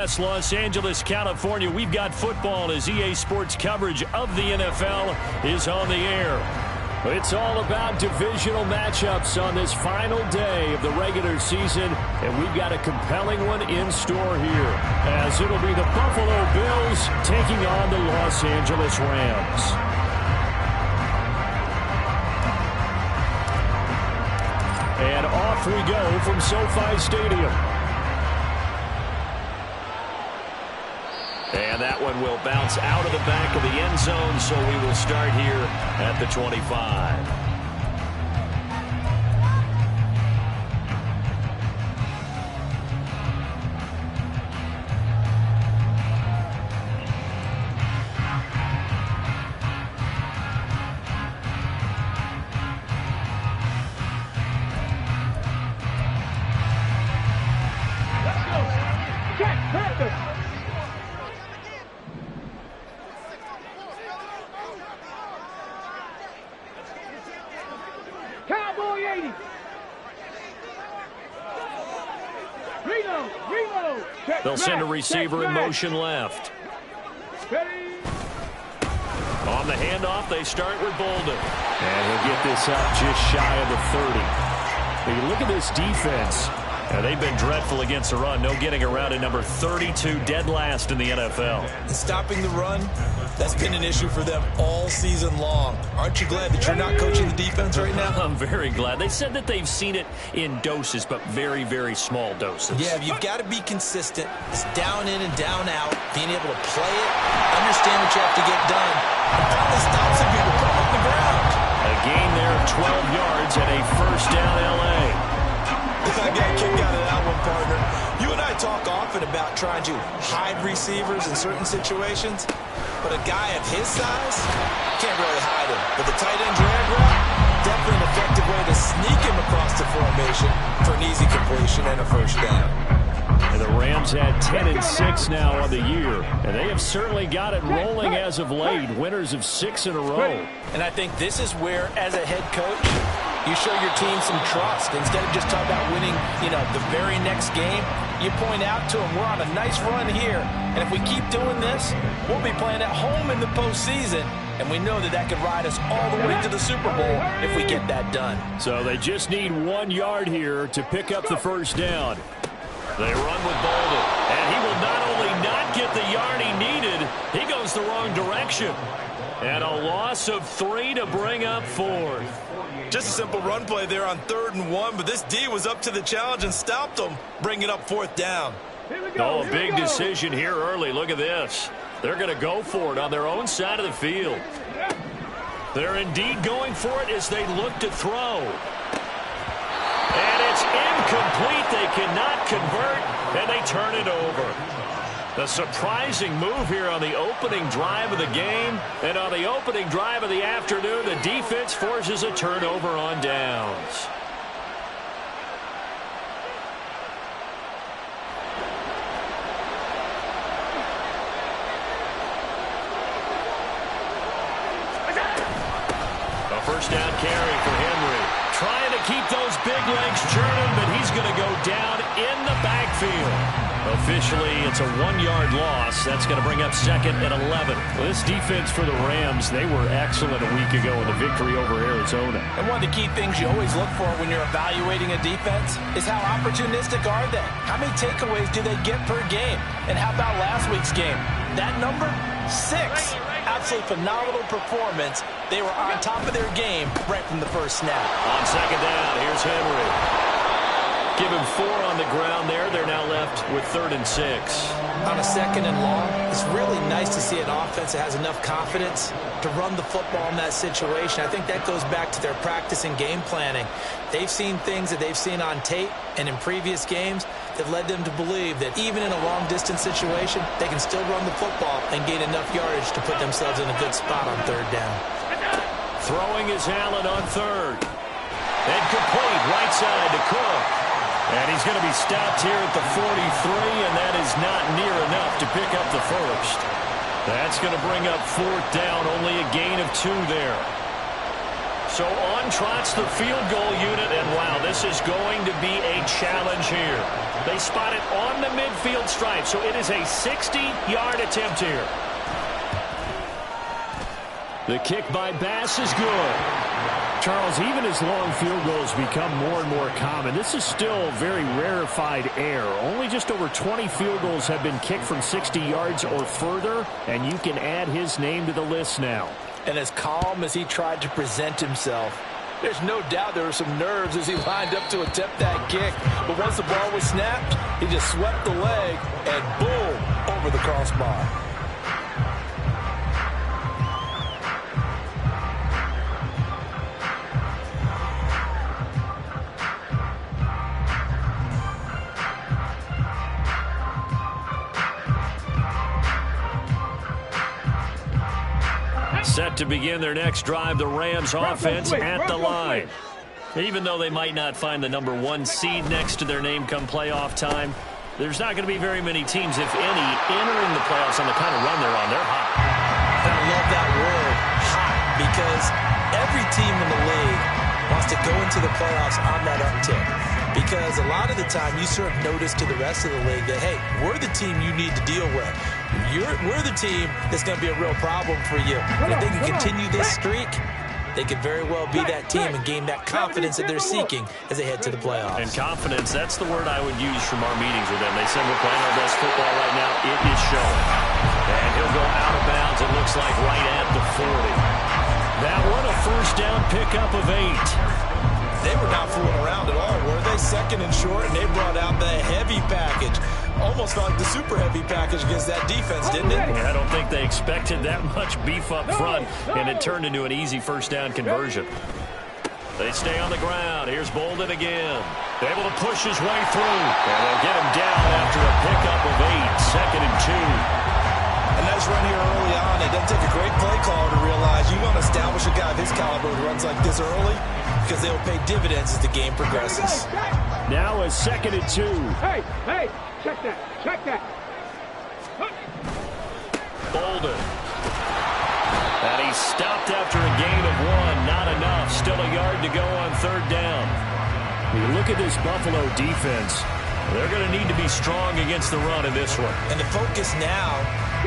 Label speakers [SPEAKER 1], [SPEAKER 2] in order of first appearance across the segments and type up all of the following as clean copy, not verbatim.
[SPEAKER 1] Los Angeles, California, we've got football as EA Sports coverage of the NFL is on the air. It's all about divisional matchups on this final day of the regular season, and we've got a compelling one in store here, as it'll be the Buffalo Bills taking on the Los Angeles Rams. And off we go from SoFi Stadium. And that one will bounce out of the back of the end zone, so we will start here at the 25. They'll send a receiver in motion left. On the handoff, they start with Bolden. And he'll get this up just shy of the 30. If you look at this defense, they've been dreadful against the run. No getting around at number 32, dead last in the NFL.
[SPEAKER 2] And stopping the run, that's been an issue for them all season long. Aren't you glad that you're not coaching the defense right now?
[SPEAKER 1] I'm very glad. They said that they've seen it in doses, but very, very small doses.
[SPEAKER 2] Yeah, you've got to be consistent. It's down in and down out, being able to play it, understand what you have to get done, and finally stop some people from on the ground.
[SPEAKER 1] A gain there of 12 yards and a first down L.A.
[SPEAKER 2] I got a kick out of that one, partner. You and I talk often about trying to hide receivers in certain situations, but a guy of his size can't really hide him. But the tight end drag route, definitely an effective way to sneak him across the formation for an easy completion and a first down.
[SPEAKER 1] And the Rams had 10-6 now on the year, and they have certainly got it rolling as of late, winners of 6 in a row.
[SPEAKER 2] And I think this is where, as a head coach, you show your team some trust. Instead of just talking about winning, the very next game, you point out to them, we're on a nice run here. And if we keep doing this, we'll be playing at home in the postseason. And we know that could ride us all the way to the Super Bowl if we get that done.
[SPEAKER 1] So they just need 1 yard here to pick up the first down. They run with Bolden. And he will not only not get the yard he needed, he goes the wrong direction. And a loss of 3 to bring up 4.
[SPEAKER 2] Just a simple run play there on 3rd and 1, but this D was up to the challenge and stopped them, bringing up 4th down.
[SPEAKER 1] Oh, a big decision here early. Look at this. They're going to go for it on their own side of the field. They're indeed going for it as they look to throw. And it's incomplete. They cannot convert, and they turn it over. A surprising move here on the opening drive of the game. And on the opening drive of the afternoon, the defense forces a turnover on downs. A first down carry for Henry. Trying to keep those big legs churning, but he's going to go down in the backfield. Officially, it's a 1 yard loss. That's going to bring up 2nd and 11. Well, this defense for the Rams, they were excellent a week ago in the victory over Arizona.
[SPEAKER 2] And one of the key things you always look for when you're evaluating a defense is how opportunistic are they? How many takeaways do they get per game? And how about last week's game? That number? 6. Absolutely phenomenal performance. They were on top of their game right from the first snap.
[SPEAKER 1] On 2nd down, here's Henry. Give him 4 on the ground there. They're now left with 3rd and 6.
[SPEAKER 2] On a 2nd and long, it's really nice to see an offense that has enough confidence to run the football in that situation. I think that goes back to their practice and game planning. They've seen things that they've seen on tape and in previous games that led them to believe that even in a long-distance situation, they can still run the football and gain enough yardage to put themselves in a good spot on 3rd down.
[SPEAKER 1] Throwing is Allen on 3rd. And complete right side to Cook. And he's going to be stopped here at the 43, and that is not near enough to pick up the first. That's going to bring up 4th down, only a gain of 2 there. So on trots the field goal unit, and wow, this is going to be a challenge here. They spot it on the midfield stripe, so it is a 60-yard attempt here. The kick by Bass is good. Charles, even as long field goals become more and more common, this is still very rarefied air. Only just over 20 field goals have been kicked from 60 yards or further, and you can add his name to the list now.
[SPEAKER 2] And as calm as he tried to present himself, there's no doubt there were some nerves as he lined up to attempt that kick. But once the ball was snapped, he just swept the leg and boom, over the crossbar.
[SPEAKER 1] Set to begin their next drive, the Rams offense at the line. Even though they might not find the number 1 seed next to their name come playoff time, there's not going to be very many teams, if any, entering the playoffs on the kind of run they're on. They're hot.
[SPEAKER 2] I love that word, hot, because every team in the league wants to go into the playoffs on that uptick. Because a lot of the time you serve notice to the rest of the league that, hey, we're the team you need to deal with. We're the team that's going to be a real problem for you. And if they can continue this streak, they could very well be that team and gain that confidence that they're seeking as they head to the playoffs.
[SPEAKER 1] And confidence, that's the word I would use from our meetings with them. They said we're playing our best football right now. It is showing. And he'll go out of bounds, it looks like, right at the 40. That one a first down pickup of 8.
[SPEAKER 2] They were not fooling around at all, were they? Second and short, and they brought out the heavy package. Almost felt like the super heavy package against that defense, didn't it?
[SPEAKER 1] Yeah, I don't think they expected that much beef up front, and it turned into an easy first down conversion. They stay on the ground. Here's Bolden again. Able to push his way through. And they'll get him down after a pickup of 8. Second and 2.
[SPEAKER 2] A nice run here early on. It doesn't take a great play caller to realize you want to establish a guy of his caliber who runs like this early, because they'll pay dividends as the game progresses.
[SPEAKER 1] Now a second and 2.
[SPEAKER 3] Hey, check that.
[SPEAKER 1] Bolden. And he stopped after a gain of 1. Not enough. Still a yard to go on third down. You look at this Buffalo defense. They're going to need to be strong against the run in this one.
[SPEAKER 2] And the focus now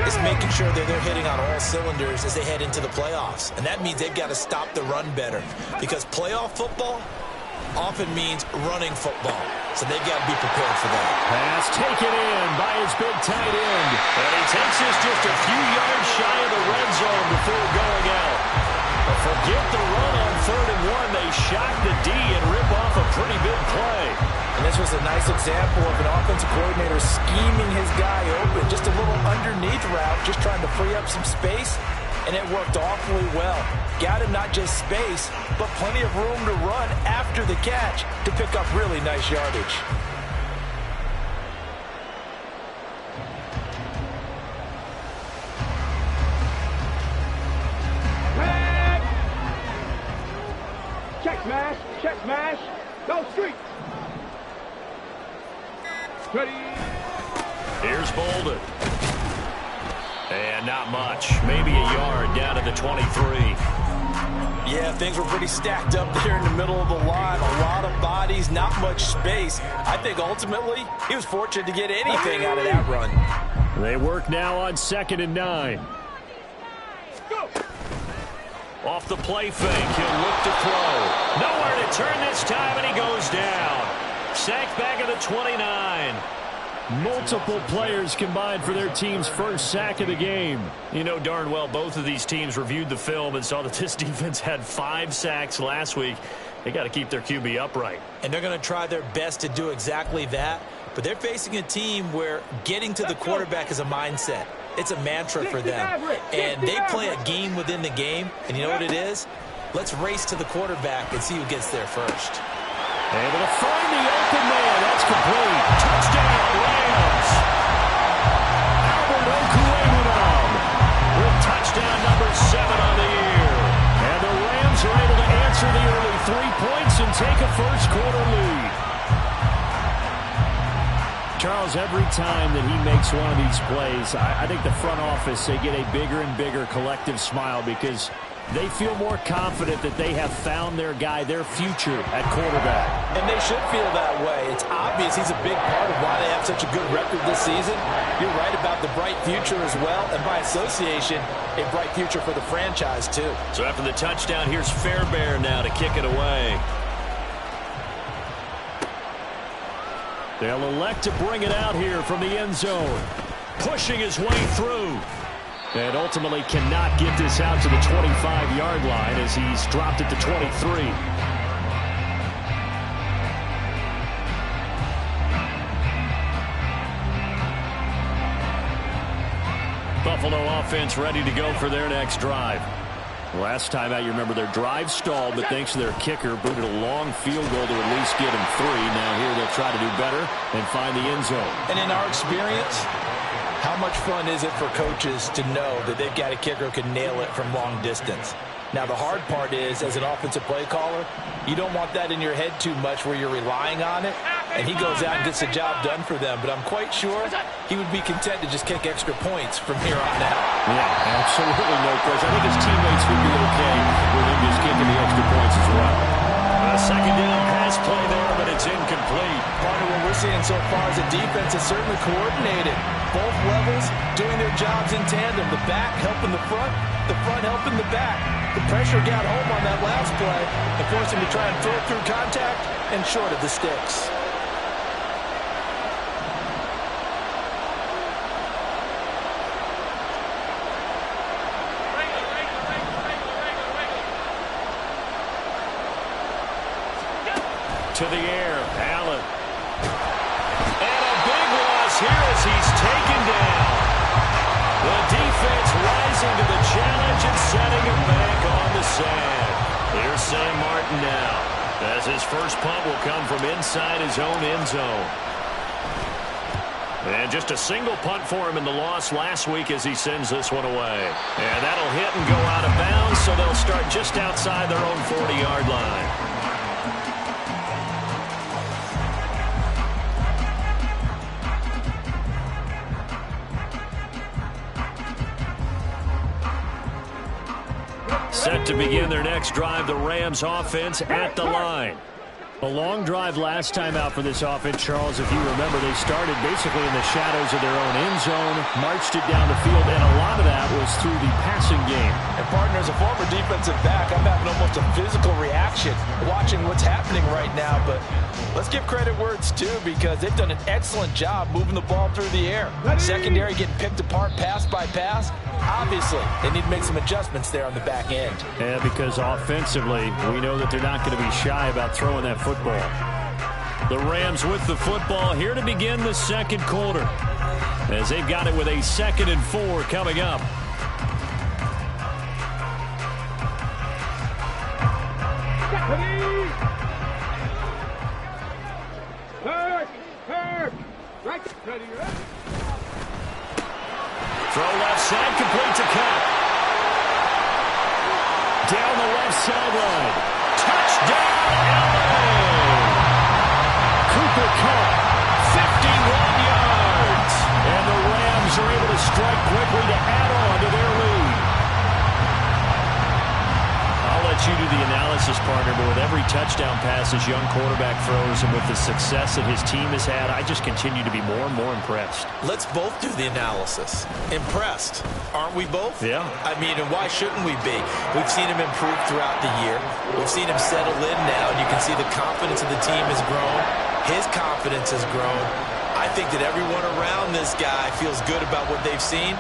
[SPEAKER 2] is making sure that they're hitting on all cylinders as they head into the playoffs. And that means they've got to stop the run better, because playoff football often means running football. So they've got to be prepared for that.
[SPEAKER 1] Pass taken in by his big tight end. And he takes us just a few yards shy of the red zone before going out. But forget the run on 3rd and 1. They shock the D and rip off a pretty big play.
[SPEAKER 2] And this was a nice example of an offensive coordinator scheming his guy open. Just a little underneath route, just trying to free up some space. And it worked awfully well. Got him not just space, but plenty of room to run after the catch to pick up really nice yardage.
[SPEAKER 3] Check smash, go street. Ready.
[SPEAKER 1] Here's Bolden. And not much. Maybe a yard down to the 23.
[SPEAKER 2] Yeah, things were pretty stacked up there in the middle of the line. A lot of bodies, not much space. I think ultimately he was fortunate to get anything out of that run.
[SPEAKER 1] They work now on 2nd and 9.
[SPEAKER 3] Go.
[SPEAKER 1] Off the play fake, he'll look to throw. Nowhere to turn this time, and he goes down. Sacked back at the 29. Multiple players combined for their team's first sack of the game. You know darn well both of these teams reviewed the film and saw that this defense had 5 sacks last week. They got to keep their QB upright.
[SPEAKER 2] And they're going to try their best to do exactly that. But they're facing a team where getting to the quarterback is a mindset. It's a mantra for them. And they play a game within the game. And you know what it is? Let's race to the quarterback and see who gets there first.
[SPEAKER 1] Able to find the open man. That's complete. Touchdown, Rams. Albert Okwuegbunam with touchdown number 7 on the year. And the Rams are able to answer the early 3 points and take a first-quarter lead. Charles, every time that he makes one of these plays, I think the front office, they get a bigger and bigger collective smile, because They feel more confident that they have found their guy, their future at quarterback.
[SPEAKER 2] And they should feel that way. It's obvious he's a big part of why they have such a good record this season. You're right about the bright future as well, and by association, a bright future for the franchise too.
[SPEAKER 1] So after the touchdown, here's Fairbairn now to kick it away. They'll elect to bring it out here from the end zone. Pushing his way through. And ultimately cannot get this out to the 25-yard line as he's dropped it to 23. Buffalo offense ready to go for their next drive. Last time out, you remember their drive stalled, but thanks to their kicker, booted a long field goal to at least get him 3. Now here they'll try to do better and find the end zone.
[SPEAKER 2] And in our experience, how much fun is it for coaches to know that they've got a kicker who can nail it from long distance? Now, the hard part is, as an offensive play caller, you don't want that in your head too much where you're relying on it, and he goes out and gets the job done for them. But I'm quite sure he would be content to just kick extra points from here on out.
[SPEAKER 1] Yeah, absolutely no question. I think his teammates would be okay with him just kicking the extra points as well. A second down pass play there, but it's incomplete.
[SPEAKER 2] Partner, what we're seeing so far is a defense is certainly coordinated. Both levels doing their jobs in tandem. The back helping the front helping the back. The pressure got home on that last play and forced him to try and throw it through contact and short of the sticks.
[SPEAKER 1] To the air, Allen. And a big loss here as he's taken down. The defense rising to the challenge and setting him back on the sand. Here's Sam Martin now, as his first punt will come from inside his own end zone. And just a single punt for him in the loss last week as he sends this one away. And that'll hit and go out of bounds, so they'll start just outside their own 40-yard line. Set to begin their next drive, the Rams offense at the line. A long drive last time out for this offense, Charles. If you remember, they started basically in the shadows of their own end zone, marched it down the field, and a lot of that was through the passing game.
[SPEAKER 2] And partner, as a former defensive back, I'm having almost a physical reaction watching what's happening right now. But let's give credit where it's due, because they've done an excellent job moving the ball through the air. Secondary getting picked apart pass by pass. Obviously, they need to make some adjustments there on the back end.
[SPEAKER 1] Yeah, because offensively, we know that they're not going to be shy about throwing that football. The Rams with the football here to begin the second quarter, as they've got it with a 2nd and 4 coming up. Throw left side, complete to Cup. Down the left sideline. Touchdown, LA! Cooper Cup, 51 yards. And the Rams are able to strike quickly to add on to their lead. I'll let you do the analysis, partner, but with every touchdown pass this young quarterback throws and with the success that his team has had, I just continue to be more and more impressed.
[SPEAKER 2] Let's both do the analysis. Impressed, aren't we both?
[SPEAKER 1] Yeah.
[SPEAKER 2] I mean, and why shouldn't we be? We've seen him improve throughout the year. We've seen him settle in now, and you can see the confidence of the team has grown. His confidence has grown. I think that everyone around this guy feels good about what they've seen.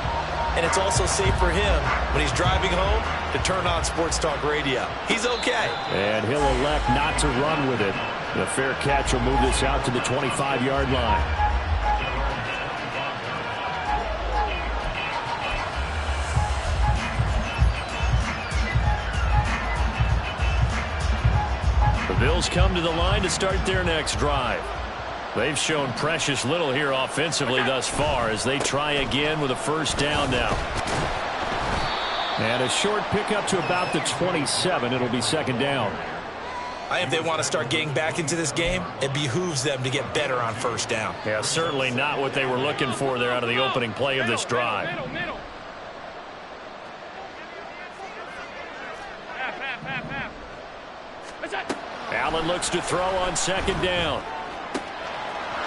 [SPEAKER 2] And it's also safe for him when he's driving home to turn on Sports Talk Radio. He's okay.
[SPEAKER 1] And he'll elect not to run with it. The fair catch will move this out to the 25-yard line. The Bills come to the line to start their next drive. They've shown precious little here offensively thus far as they try again with a first down now. And a short pickup to about the 27. It'll be 2nd down.
[SPEAKER 2] If they want to start getting back into this game, it behooves them to get better on first down.
[SPEAKER 1] Yeah, certainly not what they were looking for there out of the opening play of this drive. Allen looks to throw on second down.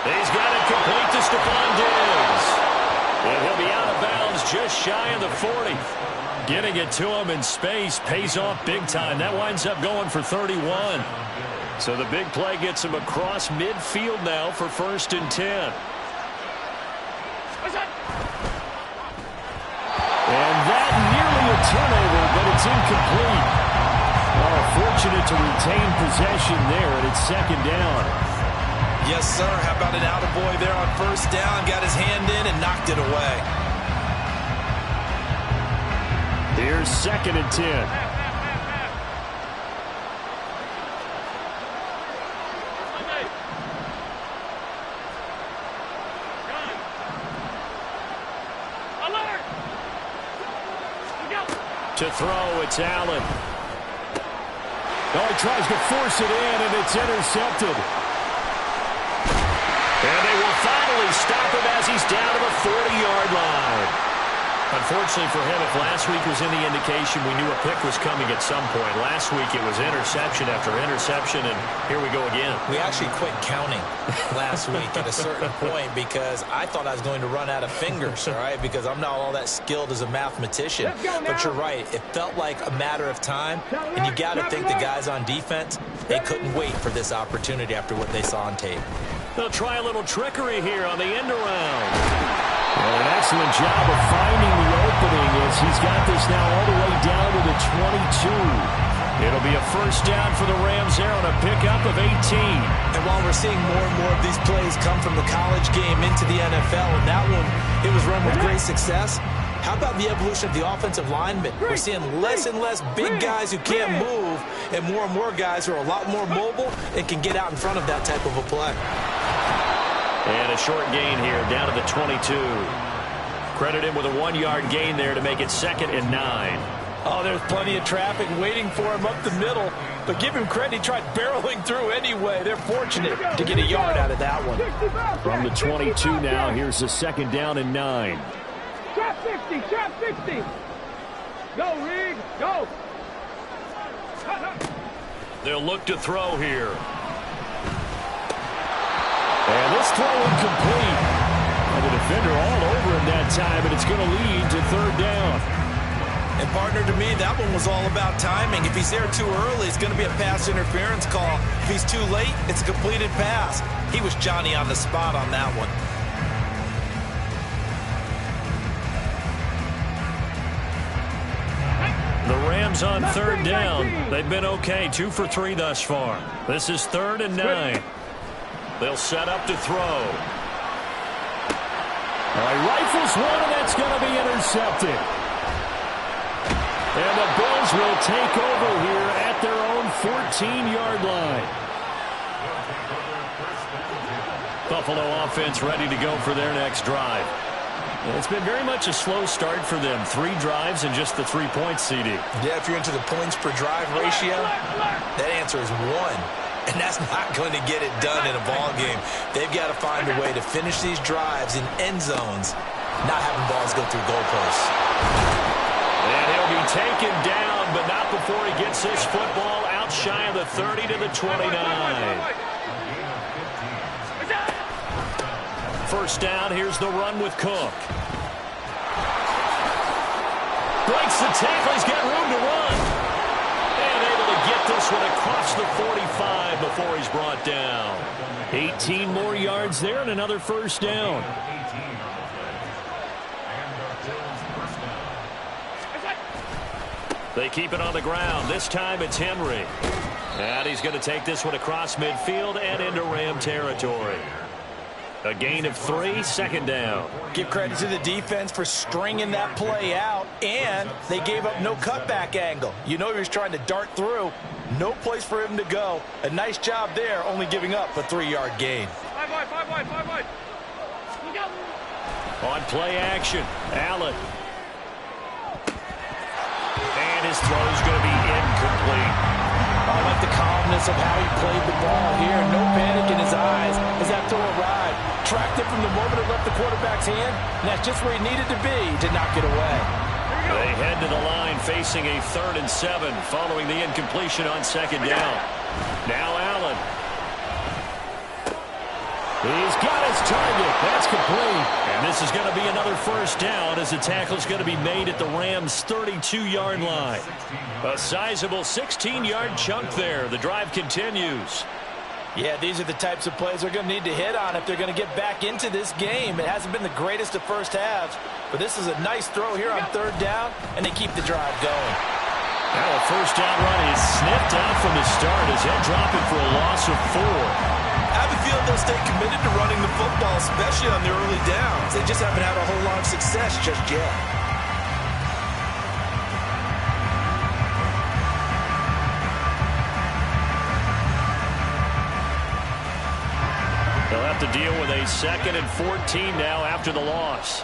[SPEAKER 1] He's got it complete to Stephon Diggs. And he'll be out of bounds just shy of the 40. Getting it to him in space pays off big time. That winds up going for 31. So the big play gets him across midfield now for 1st and 10. And that nearly a turnover, but it's incomplete. Oh, fortunate to retain possession there, and it's 2nd down.
[SPEAKER 2] Yes, sir. How about an attaboy there on 1st down? Got his hand in and knocked it away.
[SPEAKER 1] Here's 2nd and 10. To throw, it's Allen. Oh, he tries to force it in, and it's intercepted. And they will finally stop him as he's down to the 40-yard line. Unfortunately for him, if last week was any indication, we knew a pick was coming at some point. Last week it was interception after interception, and here we go again.
[SPEAKER 2] We actually quit counting last week at a certain point because I thought I was going to run out of fingers, all right, because I'm not all that skilled as a mathematician. But you're right. It felt like a matter of time, and you got to think the guys on defense, they couldn't wait for this opportunity after what they saw on tape.
[SPEAKER 1] They'll try a little trickery here on the end around. Well, an excellent job of finding the opening as he's got this now all the way down to the 22. It'll be a 1st down for the Rams there on a pickup of 18.
[SPEAKER 2] And while we're seeing more and more of these plays come from the college game into the NFL, and that one, it was run with great success, how about the evolution of the offensive linemen? We're seeing less and less big guys who can't move and more guys who are a lot more mobile and can get out in front of that type of a play.
[SPEAKER 1] And a short gain here, down to the 22. Credit him with a 1-yard gain there to make it 2nd and 9.
[SPEAKER 2] Oh, there's plenty of traffic waiting for him up the middle. But give him credit, he tried barreling through anyway. They're fortunate to get a yard out of that one.
[SPEAKER 1] From the 22 now, here's the 2nd down and 9.
[SPEAKER 3] Trap 60, trap 60. Go, Reed, go.
[SPEAKER 1] They'll look to throw here. And this throw incomplete. And the defender all over him that time, and it's going to lead to 3rd down.
[SPEAKER 2] And, partner, to me, that one was all about timing. If he's there too early, it's going to be a pass interference call. If he's too late, it's a completed pass. He was Johnny on the spot on that one.
[SPEAKER 1] The Rams on 3rd down. They've been okay, 2 for 3 thus far. This is 3rd and 9. They'll set up to throw. All right, rifles one, and that's going to be intercepted. And the Bills will take over here at their own 14-yard line. Buffalo offense ready to go for their next drive. It's been very much a slow start for them. 3 drives and just the 3 points, CD.
[SPEAKER 2] Yeah, if you're into the points per drive ratio, that answer is 1. And that's not going to get it done in a ball game. They've got to find a way to finish these drives in end zones, not having balls go through goalposts.
[SPEAKER 1] And he'll be taken down, but not before he gets this football out shy of the 30 to the 29. 1st down, here's the run with Cook. Breaks the tackle, he's got room to run. And able to get this one across the 45 before he's brought down. 18 more yards there and another 1st down. They keep it on the ground. This time it's Henry. And he's going to take this one across midfield and into Ram territory. A gain of 3, 2nd down.
[SPEAKER 2] Give credit to the defense for stringing that play out, and they gave up no cutback angle. You know he was trying to dart through. No place for him to go. A nice job there, only giving up a 3-yard gain.
[SPEAKER 3] 5 wide.
[SPEAKER 1] On play action, Allen. And his throw is going to be incomplete.
[SPEAKER 2] I like the calmness of how he played the ball here. No panic in his eyes as that throw arrived. Tracked it from the moment it left the quarterback's hand, and that's just where he needed to be to knock it away.
[SPEAKER 1] They head to the line facing a 3rd and 7 following the incompletion on 2nd down. Now Allen. He's got his target. That's complete. And this is going to be another 1st down as the tackle is going to be made at the Rams' 32-yard line. A sizable 16-yard chunk there. The drive continues.
[SPEAKER 2] Yeah, these are the types of plays they're going to need to hit on if they're going to get back into this game. It hasn't been the greatest of first halves, but this is a nice throw here on 3rd down, and they keep the drive going.
[SPEAKER 1] Now a 1st down run is sniffed out from the start as he'll drop it for a loss of 4.
[SPEAKER 2] I have a feeling they'll stay committed to running the football, especially on the early downs. They just haven't had a whole lot of success just yet.
[SPEAKER 1] They'll have to deal with a 2nd and 14 now after the loss.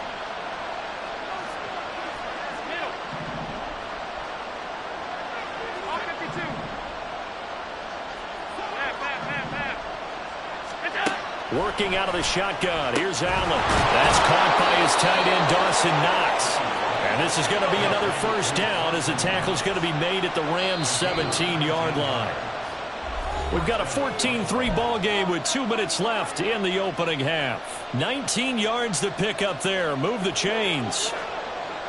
[SPEAKER 1] Working out of the shotgun. Here's Allen. That's caught by his tight end, Dawson Knox. And this is going to be another 1st down as the tackle's going to be made at the Rams' 17-yard line. We've got a 14-3 ball game with 2 minutes left in the opening half. 19 yards to pick up there. Move the chains.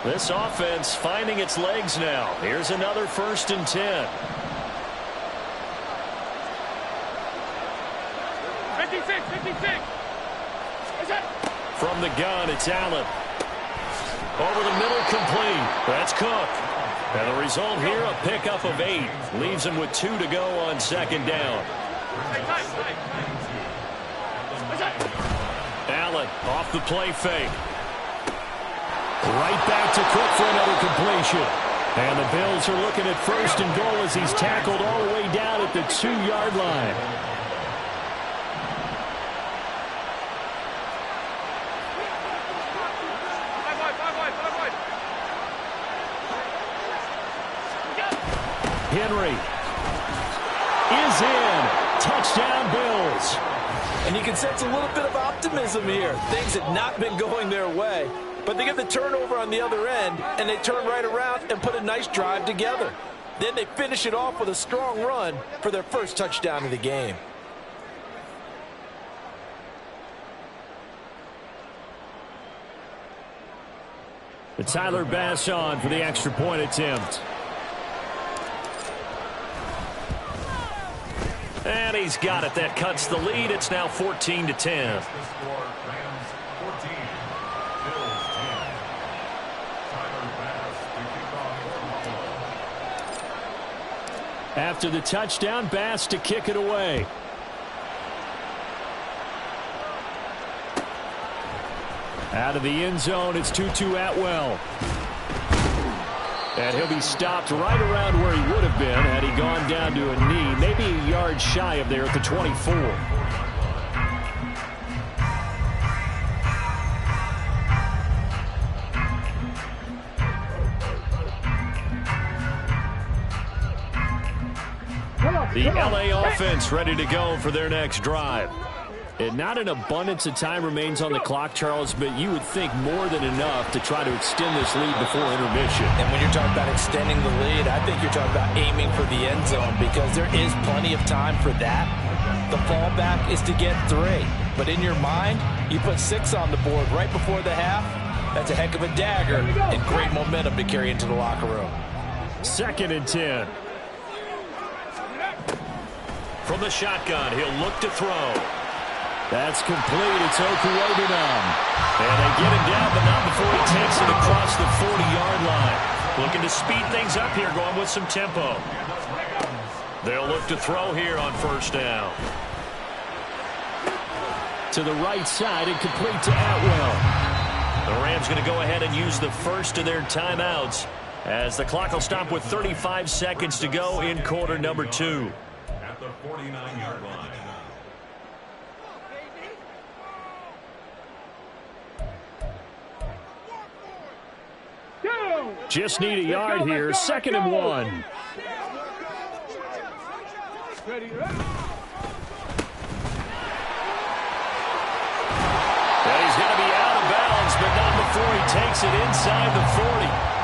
[SPEAKER 1] This offense finding its legs now. Here's another 1st and 10.
[SPEAKER 3] 56.
[SPEAKER 1] From the gun, it's Allen. Over the middle, complete. That's Cook. And the result here, a pickup of 8. Leaves him with 2 to go on 2nd down. Allen off the play fake. Right back to Cook for another completion. And the Bills are looking at 1st and goal as he's tackled all the way down at the 2-yard line. Henry is in. Touchdown, Bills.
[SPEAKER 2] And you can sense a little bit of optimism here. Things had not been going their way, but they get the turnover on the other end, and they turn right around and put a nice drive together. Then they finish it off with a strong run for their 1st touchdown of the game.
[SPEAKER 1] But Tyler Bass on for the extra point attempt. And he's got it. That cuts the lead. It's now 14-10. After the touchdown, Bass to kick it away. Out of the end zone, it's Tutu Atwell. And he'll be stopped right around where he would have been had he gone down to a knee, maybe a yard shy of there at the 24. The LA offense ready to go for their next drive. And not an abundance of time remains on the clock, Charles, but you would think more than enough to try to extend this lead before intermission.
[SPEAKER 2] And when you're talking about extending the lead, I think you're talking about aiming for the end zone because there is plenty of time for that. The fallback is to get 3. But in your mind, you put 6 on the board right before the half. That's a heck of a dagger and great momentum to carry into the locker room.
[SPEAKER 1] 2nd and 10. From the shotgun, he'll look to throw. That's complete. It's Okuwebunam. And they get him down, but not before he takes it across the 40-yard line. Looking to speed things up here, going with some tempo. They'll look to throw here on 1st down. To the right side and complete to Atwell. The Rams going to go ahead and use the first of their timeouts as the clock will stop with 35 seconds to go in quarter number 2.
[SPEAKER 4] At the 49-yard line.
[SPEAKER 1] Just need a yard here. 2nd and 1.
[SPEAKER 3] Ready.
[SPEAKER 1] And he's going to be out of bounds, but not before he takes it inside the 40.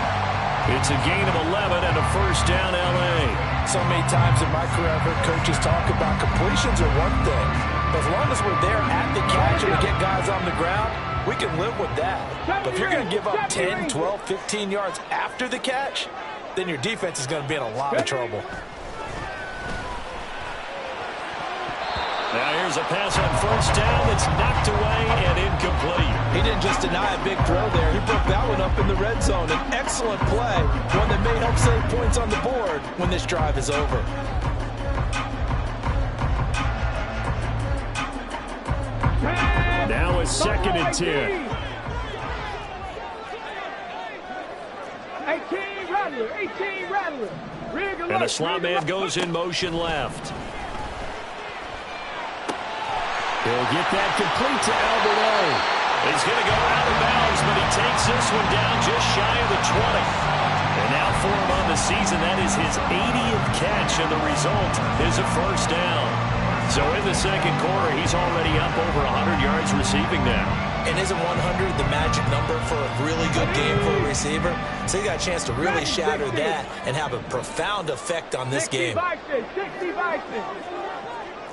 [SPEAKER 1] It's a gain of 11 and a first down, L.A.
[SPEAKER 2] So many times in my career, I've heard coaches talk about completions are one thing. But as long as we're there at the catch and we get guys on the ground, we can live with that. But if you're going to give up 10, 12, 15 yards after the catch, then your defense is going to be in a lot of trouble.
[SPEAKER 1] Now here's a pass on first down that's knocked away and incomplete.
[SPEAKER 2] He didn't just deny a big throw there. He broke that one up in the red zone. An excellent play, one that may help save points on the board when this drive is over.
[SPEAKER 1] Now it's 2nd and 10.
[SPEAKER 3] 18 Rattler, 18 Rattler.
[SPEAKER 1] And the slot man goes in motion left. He'll get that complete to Albert O. He's going to go out of bounds, but he takes this one down just shy of the 20. And now for him on the season, that is his 80th catch, and the result is a first down. So in the second quarter, he's already up over 100 yards receiving now.
[SPEAKER 2] And isn't 100 the magic number for a really good game for a receiver? So he got a chance to really shatter that and have a profound effect on this game.
[SPEAKER 3] 60 Bison.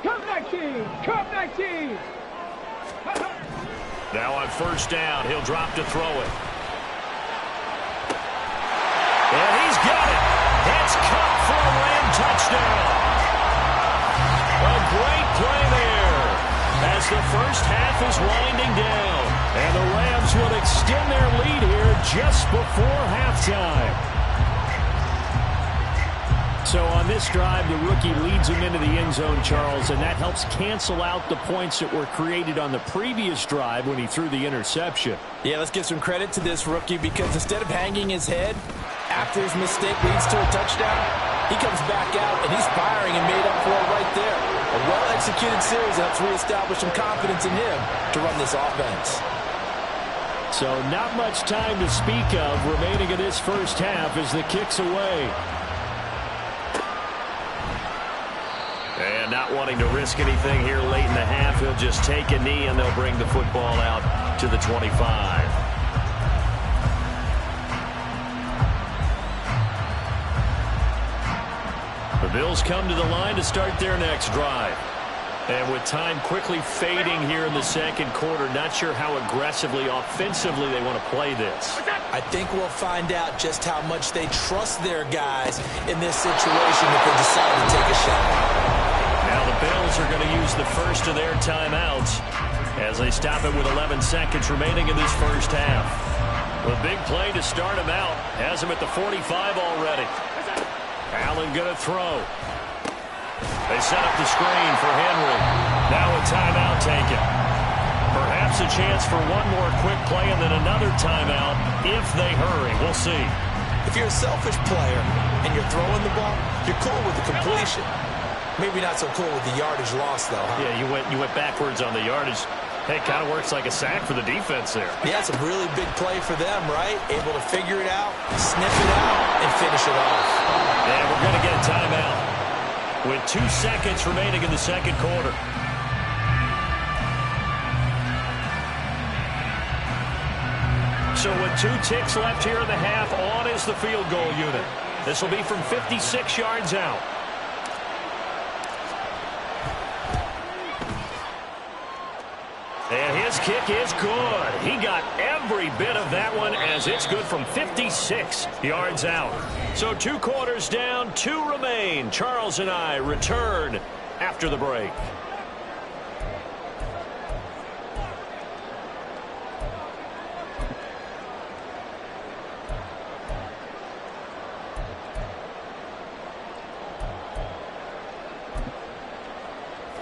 [SPEAKER 3] Cup 19! Cup 19!
[SPEAKER 1] Now on first down, he'll drop to throw it. And he's got it. That's caught for a Ram touchdown. A great play there as the first half is winding down. And the Rams will extend their lead here just before halftime. So on this drive, the rookie leads him into the end zone, Charles, and that helps cancel out the points that were created on the previous drive when he threw the interception.
[SPEAKER 2] Yeah, let's give some credit to this rookie because instead of hanging his head after his mistake leads to a touchdown, he comes back out and he's firing and made up for it right there. A well-executed series helps reestablish some confidence in him to run this offense.
[SPEAKER 1] So not much time to speak of remaining in this first half as the kick's away. And not wanting to risk anything here late in the half, he'll just take a knee and they'll bring the football out to the 25. The Bills come to the line to start their next drive. And with time quickly fading here in the second quarter, not sure how aggressively, offensively they want to play this.
[SPEAKER 2] I think we'll find out just how much they trust their guys in this situation if they decide to take a shot.
[SPEAKER 1] Now the Bills are going to use the first of their timeouts as they stop it with 11 seconds remaining in this first half. A big play to start him out. Has him at the 45 already. Allen going to throw. They set up the screen for Henry. Now a timeout taken. Perhaps a chance for one more quick play and then another timeout if they hurry. We'll see.
[SPEAKER 2] If you're a selfish player and you're throwing the ball, you're cool with the completion. Maybe not so cool with the yardage loss, though, huh?
[SPEAKER 1] Yeah, you went backwards on the yardage. Hey, it kind of works like a sack for the defense there.
[SPEAKER 2] Yeah, it's a really big play for them, right? Able to figure it out, sniff it out, and finish it off.
[SPEAKER 1] And we're going to get a timeout with 2 seconds remaining in the second quarter. So with 2 ticks left here in the half, on is the field goal unit. This will be from 56 yards out. And his kick is good. He got every bit of that one as it's good from 56 yards out. So 2 quarters down, 2 remain. Charles and I return after the break.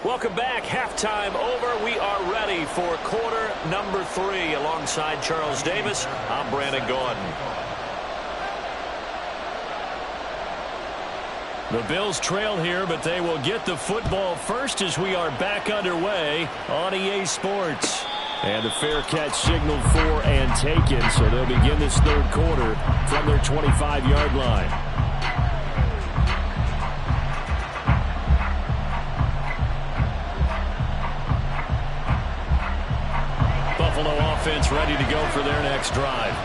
[SPEAKER 1] Welcome back. Halftime over. We are ready for quarter number 3. Alongside Charles Davis, I'm Brandon Gordon. The Bills trail here, but they will get the football first as we are back underway on EA Sports. And the fair catch signaled for and taken, so they'll begin this third quarter from their 25-yard line. Buffalo offense ready to go for their next drive.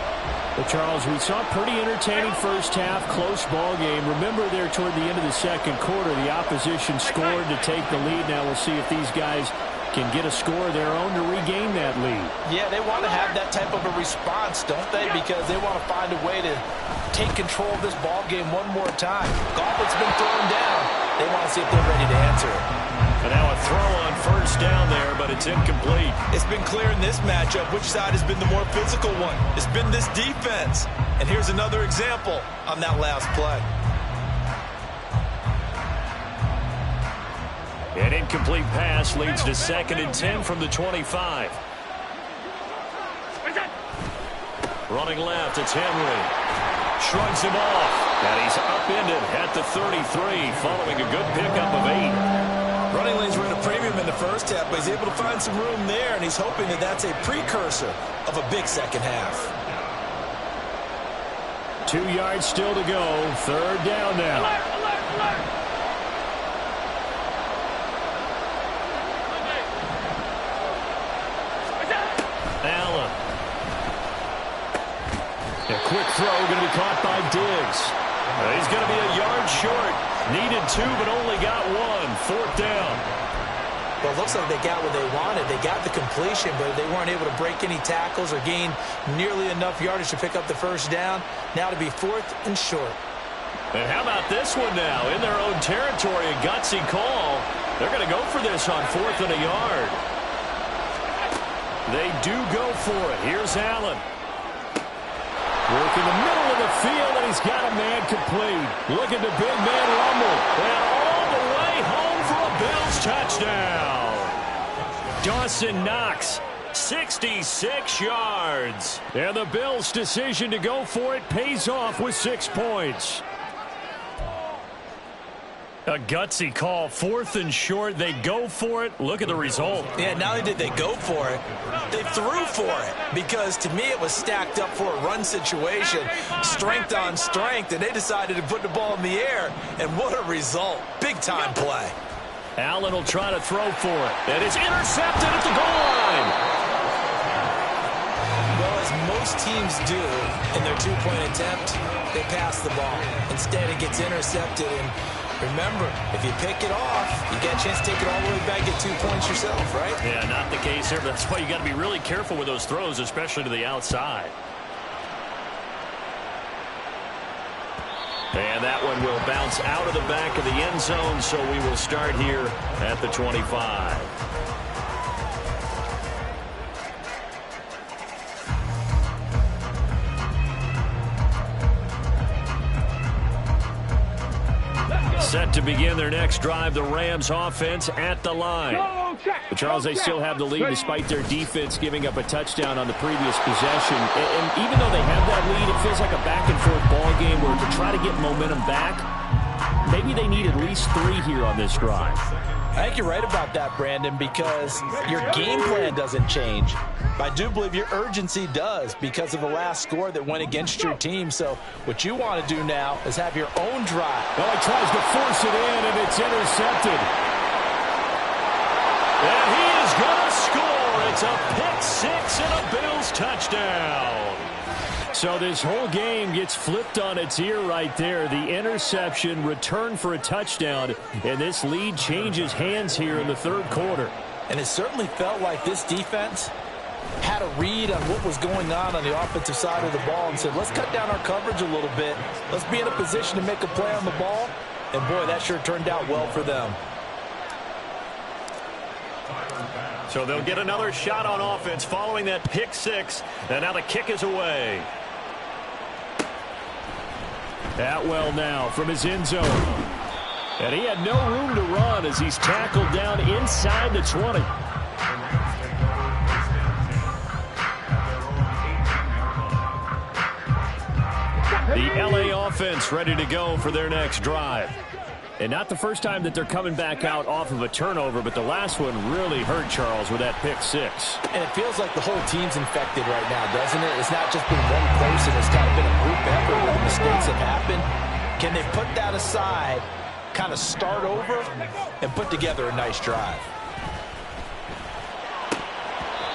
[SPEAKER 1] Well, Charles, we saw a pretty entertaining first half, close ball game. Remember there toward the end of the second quarter, the opposition scored to take the lead. Now we'll see if these guys can get a score of their own to regain that lead.
[SPEAKER 2] Yeah, they want to have that type of a response, don't they? Because they want to find a way to take control of this ball game one more time. Gauntlet's been thrown down. They want to see if they're ready to answer it.
[SPEAKER 1] And now a throw on first down there, but it's incomplete.
[SPEAKER 2] It's been clear in this matchup which side has been the more physical one. It's been this defense. And here's another example on that last play.
[SPEAKER 1] An incomplete pass leads to 2nd and 10 from the 25. Running left, it's Henry. Shrugs him off. And he's upended at the 33, following a good pickup of 8.
[SPEAKER 2] Running lanes were in a premium in the first half, but he's able to find some room there, and he's hoping that that's a precursor of a big second half.
[SPEAKER 1] 2 yards still to go. 3rd down now.
[SPEAKER 3] Alert, alert, alert.
[SPEAKER 1] Allen. A quick throw going to be caught by Diggs. He's going to be a yard short. Needed 2, but only got 1. 4th down.
[SPEAKER 2] Well, it looks like they got what they wanted. They got the completion, but they weren't able to break any tackles or gain nearly enough yardage to pick up the first down. Now to be 4th and short.
[SPEAKER 1] And how about this one now? In their own territory, a gutsy call. They're going to go for this on 4th and a yard. They do go for it. Here's Allen. Work in the middle of the field, and he's got a man complete. Look at the big man rumble. And all the way home for a Bills touchdown. Dawson Knox, 66 yards. And the Bills' decision to go for it pays off with 6 points. A gutsy call, 4th and short. They go for it. Look at the result.
[SPEAKER 2] Yeah, not only did they go for it, they threw for it. Because to me, it was stacked up for a run situation. Strength on strength, and they decided to put the ball in the air. And what a result. Big-time play.
[SPEAKER 1] Allen will try to throw for it. And it's intercepted at the goal line.
[SPEAKER 2] Well, as most teams do in their 2-point attempt, they pass the ball. Instead, it gets intercepted. And remember, if you pick it off, you get a chance to take it all the way back, get 2 points yourself, right?
[SPEAKER 1] Yeah, not the case here. But that's why you got to be really careful with those throws, especially to the outside. And that one will bounce out of the back of the end zone, so we will start here at the 25. Set to begin their next drive, the Rams offense at the line. But Charles, they still have the lead despite their defense giving up a touchdown on the previous possession. And even though they have that lead, it feels like a back-and-forth ball game where to try to get momentum back, maybe they need at least 3 here on this drive.
[SPEAKER 2] I think you're right about that, Brandon, because your game plan doesn't change. But I do believe your urgency does because of the last score that went against your team. So what you want to do now is have your own drive.
[SPEAKER 1] Well, he tries to force it in, and it's intercepted. And he is going to score. It's a pick 6 and a Bills touchdown. So this whole game gets flipped on its ear right there. The interception, return for a touchdown, and this lead changes hands here in the 3rd quarter.
[SPEAKER 2] And it certainly felt like this defense had a read on what was going on the offensive side of the ball and said, let's cut down our coverage a little bit. Let's be in a position to make a play on the ball. And, boy, that sure turned out well for them.
[SPEAKER 1] So they'll get another shot on offense following that pick 6. And now the kick is away. Atwell now from his end zone. And he had no room to run as he's tackled down inside the 20. The LA offense ready to go for their next drive. And not the first time that they're coming back out off of a turnover, but the last one really hurt Charles with that pick 6.
[SPEAKER 2] And it feels like the whole team's infected right now, doesn't it? It's not just been one person. It's kind of been a group effort where the mistakes have happened. Can they put that aside, kind of start over, and put together a nice drive?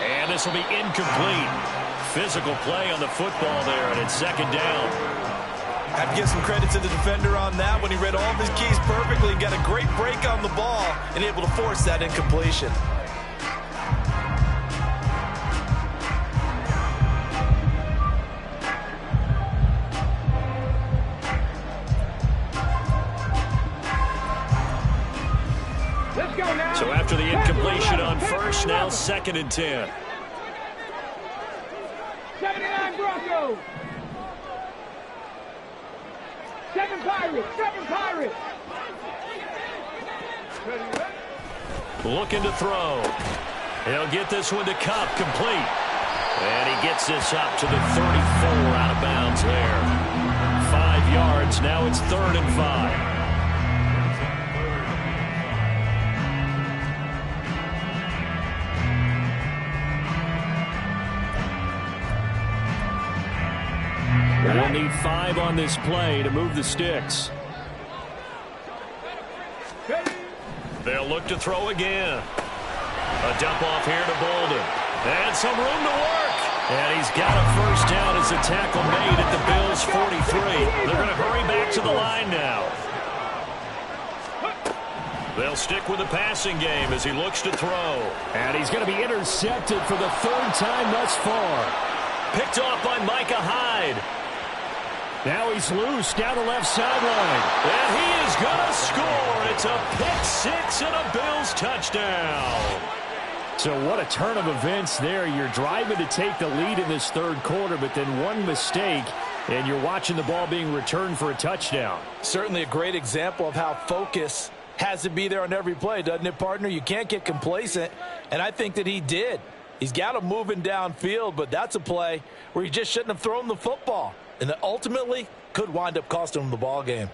[SPEAKER 1] And this will be incomplete. physical play on the football there, and it's second down.
[SPEAKER 2] I have to give some credit to the defender on that when he read all of his keys perfectly and got a great break on the ball and able to force that incompletion.
[SPEAKER 3] Let's go now.
[SPEAKER 1] So after the incompletion on first, now second and 10.
[SPEAKER 3] 79 Broncos. 7 Pirates. 7 Pirates.
[SPEAKER 1] Looking to throw. He'll get this one to Cup, complete. And he gets this up to the 34, out of bounds there. 5 yards, now it's 3rd and 5. They'll need 5 on this play to move the sticks. They'll look to throw again. A dump off here to Bolden. And some room to work. And he's got a first down as a tackle made at the Bills' 43. They're going to hurry back to the line now. They'll stick with the passing game as he looks to throw. And he's going to be intercepted for the 3rd time thus far. Picked off by Micah Hyde. Now he's loose down the left sideline. And he is going to score. It's a pick-6 and a Bills touchdown. So what a turn of events there. You're driving to take the lead in this 3rd quarter, but then one mistake, and you're watching the ball being returned for a touchdown.
[SPEAKER 2] Certainly a great example of how focus has to be there on every play, doesn't it, partner? You can't get complacent, and I think that he did. He's got him moving downfield, but that's a play where he just shouldn't have thrown the football. And that ultimately could wind up costing him the ball game.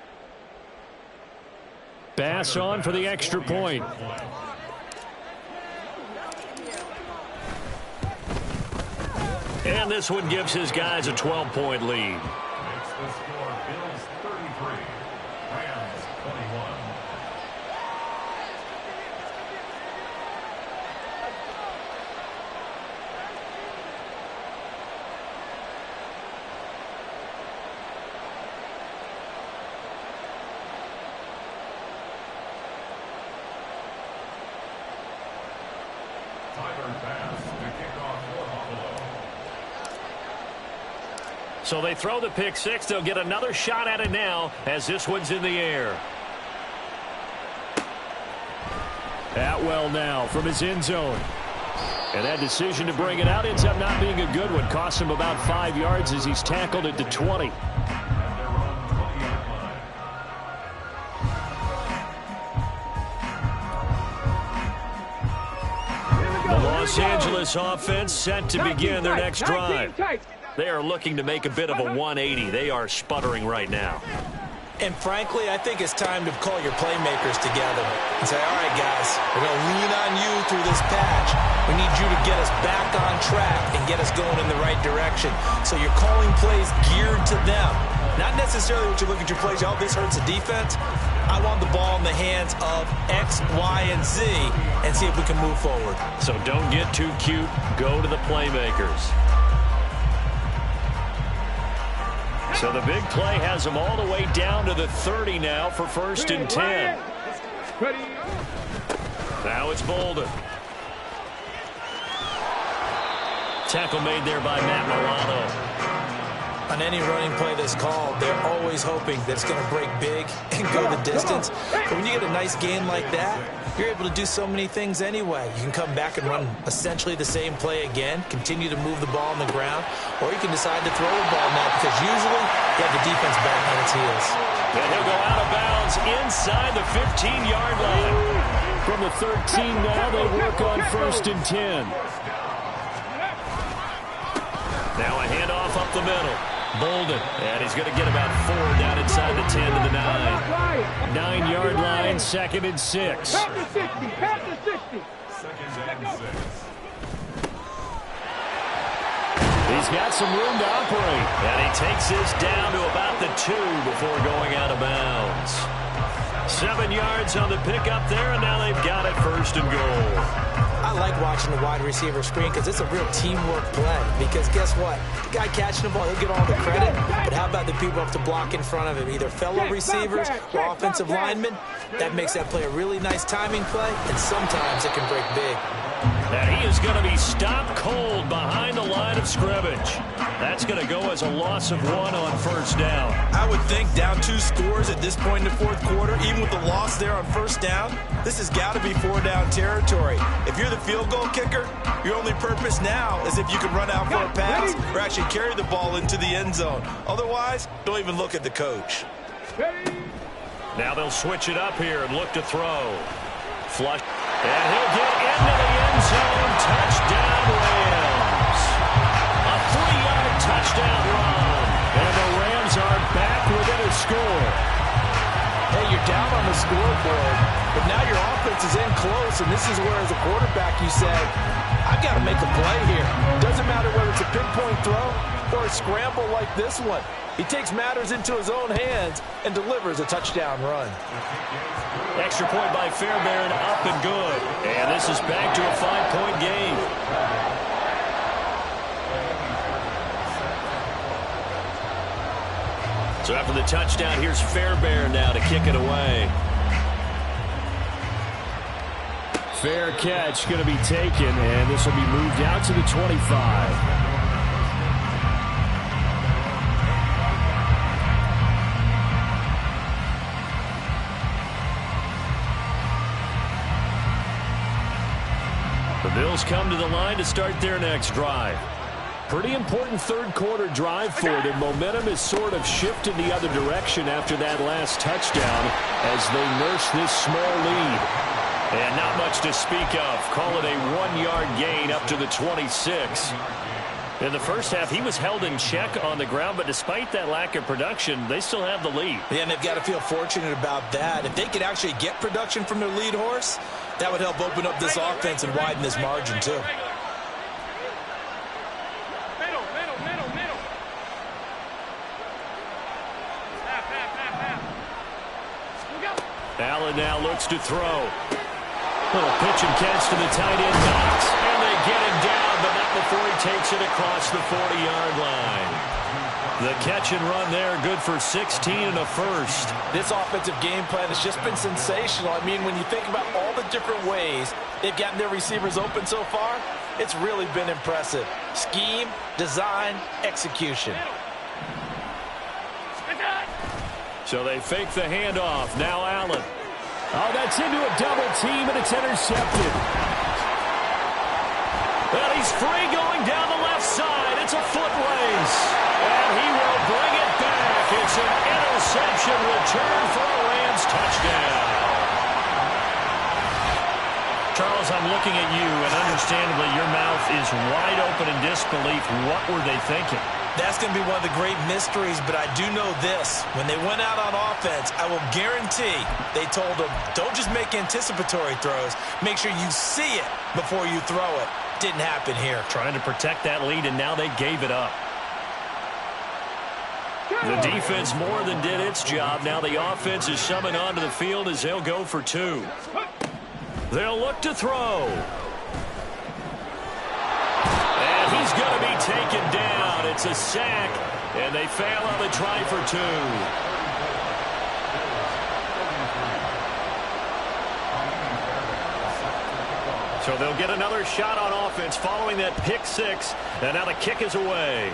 [SPEAKER 1] Bass on for the extra point. And this one gives his guys a 12-point lead.
[SPEAKER 4] Makes the score Bills 33, Rams 21.
[SPEAKER 1] So they throw the pick-6. They'll get another shot at it now as this one's in the air. Atwell now from his end zone. And that decision to bring it out ends up not being a good one. Costs him about 5 yards as he's tackled at the 20. The Los Angeles offense set to begin their next drive. They are looking to make a bit of a 180. They are sputtering right now.
[SPEAKER 2] And frankly, I think it's time to call your playmakers together and say, all right, guys, we're going to lean on you through this patch. We need you to get us back on track and get us going in the right direction. So you're calling plays geared to them. Not necessarily what you look at your plays, oh, this hurts the defense. I want the ball in the hands of X, Y, and Z and see if we can move forward.
[SPEAKER 1] So don't get too cute. Go to the playmakers. So the big play has them all the way down to the 30 now for 1st and 10. Now it's Bolden. Tackle made there by Matt Milano.
[SPEAKER 2] On any running play that's called, they're always hoping that it's going to break big and go the distance. But when you get a nice gain like that, you're able to do so many things anyway. You can come back and run essentially the same play again, continue to move the ball on the ground, or you can decide to throw the ball now because usually you have the defense back on its heels.
[SPEAKER 1] And he'll go out of bounds inside the 15-yard line. From the 13 now, they work on 1st and 10. Now a handoff up the middle. Bolden, and he's going to get about 4 down inside the 10 to the 9. 9-yard line, 2nd and 6.
[SPEAKER 3] Pass the 60, pass the 60.
[SPEAKER 4] 2nd and 6.
[SPEAKER 1] He's got some room to operate. And he takes this down to about the 2 before going out of bounds. 7 yards on the pickup there, and now they've got it 1st and goal.
[SPEAKER 2] I like watching the wide receiver screen because it's a real teamwork play. Because guess what? The guy catching the ball, he'll get all the credit. But how about the people up to block in front of him? Either fellow receivers or offensive linemen. That makes that play a really nice timing play, and sometimes it can break big.
[SPEAKER 1] And he is going to be stopped cold behind the line of scrimmage. That's going to go as a loss of 1 on 1st down.
[SPEAKER 2] I would think down 2 scores at this point in the 4th quarter, even with the loss there on 1st down, this has got to be 4-down territory. If you're the field goal kicker, your only purpose now is if you can run out for a pass or actually carry the ball into the end zone. Otherwise, don't even look at the coach.
[SPEAKER 1] Now they'll switch it up here and look to throw. Flush. And he'll get into the end zone. Touchdown, Rams. A 3-yard touchdown run. And the Rams are back within a score.
[SPEAKER 2] Hey, you're down on the scoreboard, but now your offense is in close, and this is where, as a quarterback, you say, I've got to make a play here. Doesn't matter whether it's a pinpoint throw or a scramble like this one. He takes matters into his own hands and delivers a touchdown run.
[SPEAKER 1] Extra point by Fairbairn, up and good. And this is back to a 5-point game. So after the touchdown, here's Fairbairn now to kick it away. Fair catch going to be taken, and this will be moved out to the 25. The Bills come to the line to start their next drive. Pretty important 3rd quarter drive for them. Momentum has sort of shifted the other direction after that last touchdown as they nurse this small lead. And not much to speak of. Call it a 1-yard gain up to the 26. In the first half, he was held in check on the ground, but despite that lack of production, they still have the lead.
[SPEAKER 2] Yeah, and they've got to feel fortunate about that. If they could actually get production from their lead horse, that would help open up this offense and widen this margin, too.
[SPEAKER 1] Allen now looks to throw. Little pitch and catch to the tight end box. And they get him down, but not before he takes it across the 40-yard line. The catch and run there, good for 16 and a 1st.
[SPEAKER 2] This offensive game plan has just been sensational. I mean, when you think about all the different ways they've gotten their receivers open so far, it's really been impressive. Scheme, design, execution.
[SPEAKER 1] So they fake the handoff. Now Allen. Oh, that's into a double team, and it's intercepted. Well, he's free going down the left side. It's a foot race. And he will bring it back. It's an interception return for a Rams touchdown. Charles, I'm looking at you, and understandably your mouth is wide open in disbelief. What were they thinking?
[SPEAKER 2] That's going to be one of the great mysteries, but I do know this. When they went out on offense, I will guarantee they told them, don't just make anticipatory throws. Make sure you see it before you throw it. Didn't happen here.
[SPEAKER 1] Trying to protect that lead, and now they gave it up. The defense more than did its job. Now the offense is summoned onto the field as they'll go for 2. They'll look to throw. And he's going to be taken down. It's a sack, and they fail on the try for 2. So they'll get another shot on offense following that pick 6, and now the kick is away.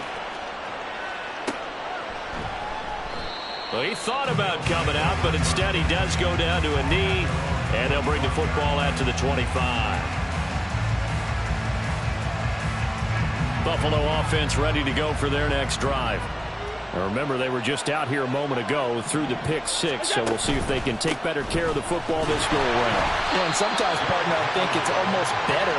[SPEAKER 1] Well, he thought about coming out, but instead he does go down to a knee, and they'll bring the football out to the 25. Buffalo offense ready to go for their next drive. Now remember, they were just out here a moment ago through the pick 6, so we'll see if they can take better care of the football this go around.
[SPEAKER 2] Yeah, and sometimes, partner, I think it's almost better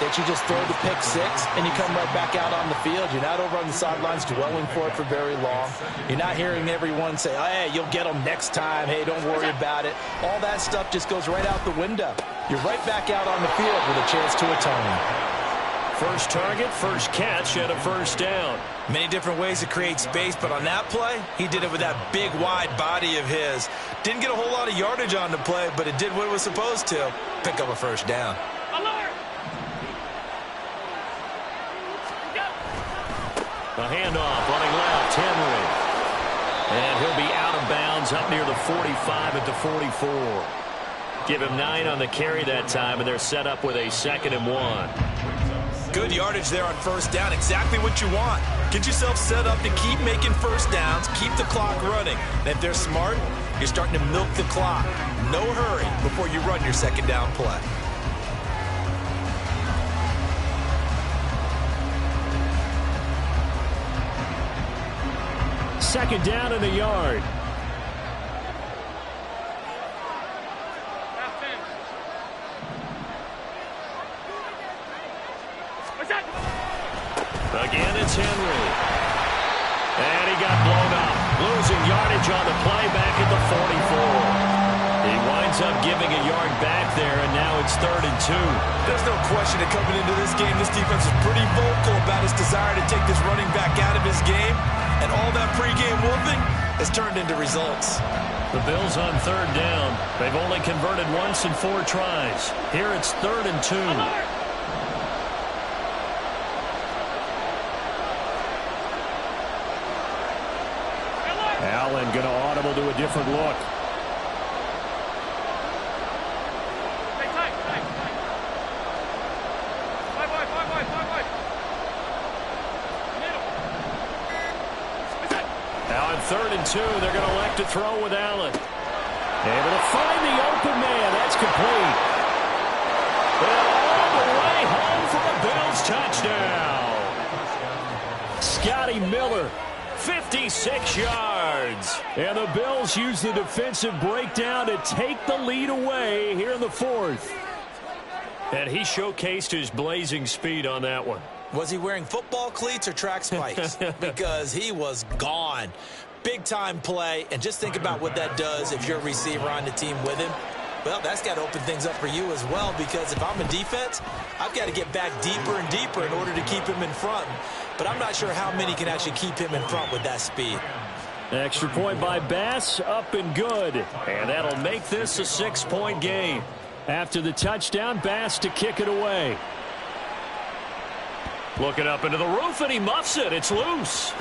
[SPEAKER 2] that you just throw the pick 6 and you come right back out on the field. You're not over on the sidelines dwelling for it for very long. You're not hearing everyone say, oh, hey, you'll get them next time. Hey, don't worry about it. All that stuff just goes right out the window. You're right back out on the field with a chance to atone.
[SPEAKER 1] First target, first catch, and a first down.
[SPEAKER 2] Many different ways to create space, but on that play, he did it with that big, wide body of his. Didn't get a whole lot of yardage on the play, but it did what it was supposed to. Pick up a first down.
[SPEAKER 1] A handoff, running left, Henry. And he'll be out of bounds up near the 45 at the 44. Give him 9 on the carry that time, and they're set up with a 2nd and 1.
[SPEAKER 2] Good yardage there on first down. Exactly what you want. Get yourself set up to keep making first downs, keep the clock running. And if they're smart, you're starting to milk the clock. No hurry before you run your 2nd down play.
[SPEAKER 1] Second down in the yard. Again, it's Henry. And he got blown up. Losing yardage on the play back at the 44. He winds up giving a yard back there, and now it's 3rd and 2.
[SPEAKER 2] There's no question that coming into this game, this defense is pretty vocal about his desire to take this running back out of his game. And all that pregame wolfing has turned into results.
[SPEAKER 1] The Bills on 3rd down. They've only converted once in 4 tries. Here it's 3rd and 2. Allen going to audible to a different look. Now on 3rd and 2, they're going to elect to throw with Allen. Able to find the open man. That's complete. All the way home for a Bills touchdown. Scotty Miller, 56 yards. And the Bills use the defensive breakdown to take the lead away here in the 4th. And he showcased his blazing speed on that one.
[SPEAKER 2] Was he wearing football cleats or track spikes? Because he was gone. Big-time play, and just think about what that does if you're a receiver on the team with him. Well, that's got to open things up for you as well, because if I'm a defense, I've got to get back deeper and deeper in order to keep him in front. But I'm not sure how many can actually keep him in front with that speed.
[SPEAKER 1] Extra point by Bass, up and good. And that'll make this a 6-point game. After the touchdown, Bass to kick it away. Looking up into the roof, and he muffs it. It's loose.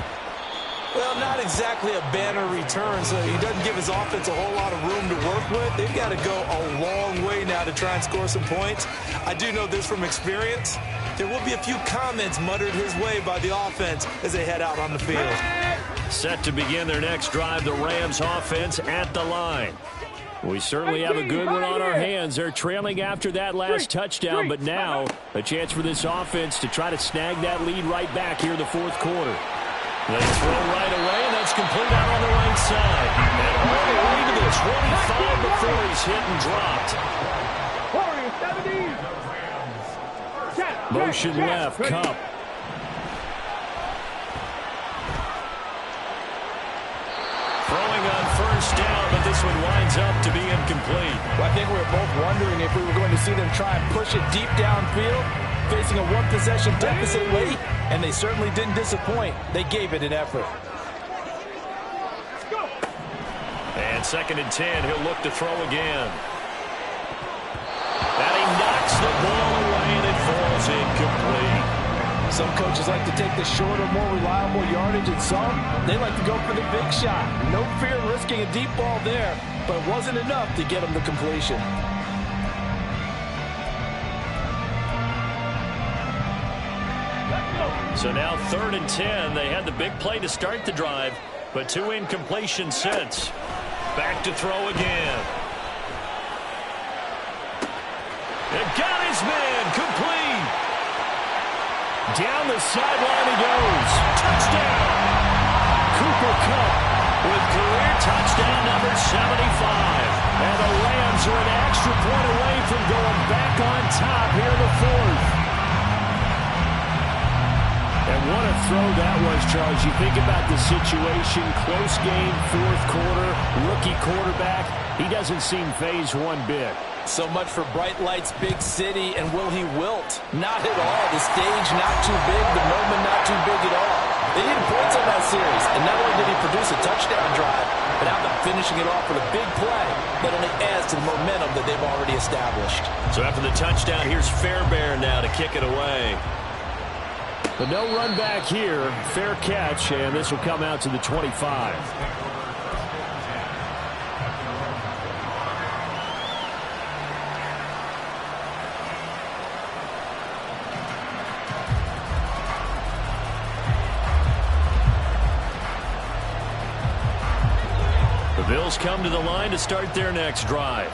[SPEAKER 2] Well, not exactly a banner return, so he doesn't give his offense a whole lot of room to work with. They've got to go a long way now to try and score some points. I do know this from experience. There will be a few comments muttered his way by the offense as they head out on the field.
[SPEAKER 1] Set to begin their next drive, the Rams offense at the line. We certainly have a good one on our hands. They're trailing after that last touchdown, but now a chance for this offense to try to snag that lead right back here in the 4th quarter. They throw right away, and that's complete out on the right side. And all the way to the 25 before he's hit and dropped. Motion left, Cup. Throwing on first down, but this one winds up to be incomplete.
[SPEAKER 5] Well, I think we were both wondering if we were going to see them try and push it deep downfield, facing a one-possession deficit late, and they certainly didn't disappoint. They gave it an effort.
[SPEAKER 1] And 2nd and 10, he'll look to throw again. And he knocks the ball away, and it falls incomplete.
[SPEAKER 5] Some coaches like to take the shorter, more reliable yardage, and some, they like to go for the big shot. No fear of risking a deep ball there, but it wasn't enough to get them to completion.
[SPEAKER 1] So now 3rd and 10. They had the big play to start the drive, but 2 incompletions since. Back to throw again. And got his man complete. Down the sideline he goes. Touchdown. Cooper Kupp with career touchdown number 75. And the Rams are an extra point away from going back on top here in the 4th. And what a throw that was, Charles. You think about the situation, close game, 4th quarter, rookie quarterback. He doesn't seem fazed one bit.
[SPEAKER 5] So much for bright lights, big city, and will he wilt? Not at all. The stage not too big, the moment not too big at all. They needed points on that series, and not only did he produce a touchdown drive, but how about finishing it off with a big play that only adds to the momentum that they've already established.
[SPEAKER 1] So after the touchdown, here's Fairbairn now to kick it away. But no run back here. Fair catch, and this will come out to the 25. The Bills come to the line to start their next drive.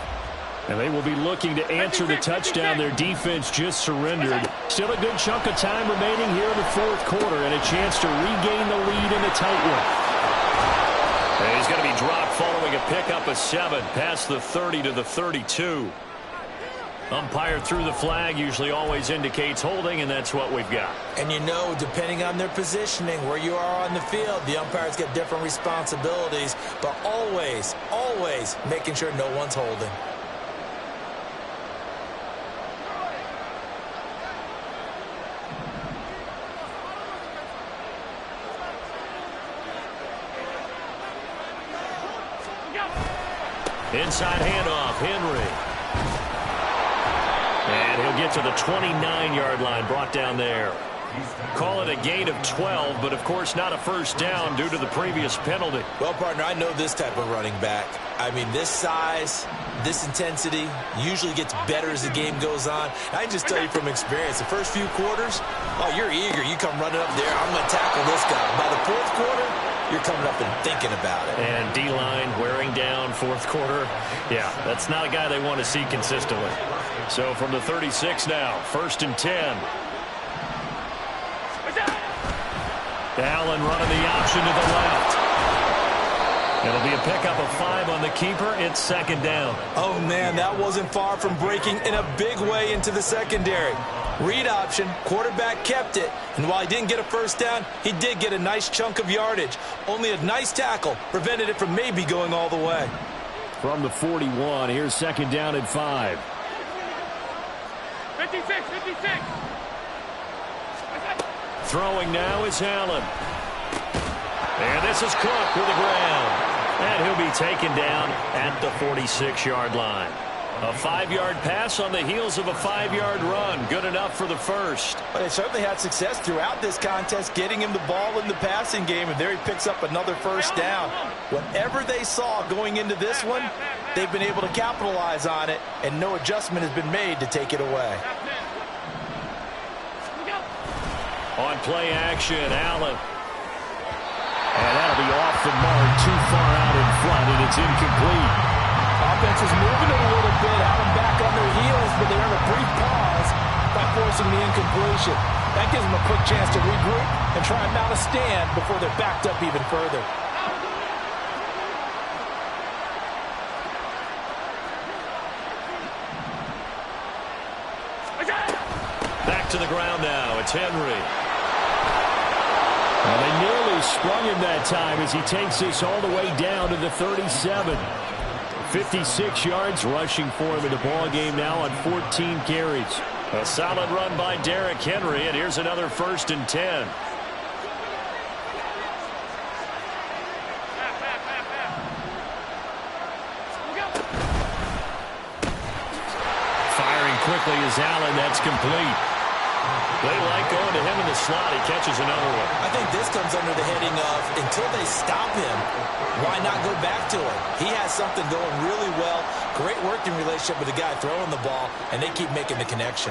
[SPEAKER 1] And they will be looking to answer the touchdown their defense just surrendered. Still a good chunk of time remaining here in the fourth quarter and a chance to regain the lead in a tight one. And he's going to be dropped following a pickup of 7 past the 30 to the 32. Umpire threw the flag, usually always indicates holding, and that's what we've got.
[SPEAKER 2] And you know, depending on their positioning, where you are on the field, the umpires get different responsibilities, but always, always making sure no one's holding.
[SPEAKER 1] Inside handoff, Henry. And he'll get to the 29-yard line, brought down there. Call it a gain of 12, but of course not a first down due to the previous penalty.
[SPEAKER 2] Well, partner, I know this type of running back. I mean, this size, this intensity usually gets better as the game goes on. I can just tell you from experience, the first few quarters, oh, you're eager. You come running up there, I'm going to tackle this guy. By the fourth quarter, you're coming up and thinking about it.
[SPEAKER 1] And D-line wearing down fourth quarter. Yeah, that's not a guy they want to see consistently. So from the 36 now, 1st and 10. Allen running the option to the left. It'll be a pickup of 5 on the keeper. It's 2nd down.
[SPEAKER 2] Oh, man, that wasn't far from breaking in a big way into the secondary. Read option, quarterback kept it, and while he didn't get a first down, he did get a nice chunk of yardage. Only a nice tackle prevented it from maybe going all the way.
[SPEAKER 1] From the 41, here's 2nd down and 5.
[SPEAKER 3] 56.
[SPEAKER 1] Throwing now is Allen. And this is Cook with the ground. And he'll be taken down at the 46-yard line. A 5-yard pass on the heels of a 5-yard run. Good enough for the first.
[SPEAKER 5] But they certainly had success throughout this contest, getting him the ball in the passing game, and there he picks up another first down. Whatever they saw going into this one, they've been able to capitalize on it, and no adjustment has been made to take it away.
[SPEAKER 1] On play action, Allen. And that'll be off the mark, too far out in front, and it's incomplete.
[SPEAKER 5] Offense is moving it a little bit, had them back on their heels, but they earn a brief pause by forcing the incompletion. That gives them a quick chance to regroup and try and mount a stand before they're backed up even further.
[SPEAKER 1] Back to the ground now. It's Henry. Well, they nearly sprung him that time as he takes this all the way down to the 37. 56 yards rushing for him in the ball game now on 14 carries. A solid run by Derrick Henry, and here's another 1st and 10. Firing quickly is Allen. That's complete. They like going to him in the slot. He catches another one.
[SPEAKER 2] I think this comes under the heading of, until they stop him, why not go back to him? He has something going really well. Great working relationship with the guy throwing the ball, and they keep making the connection.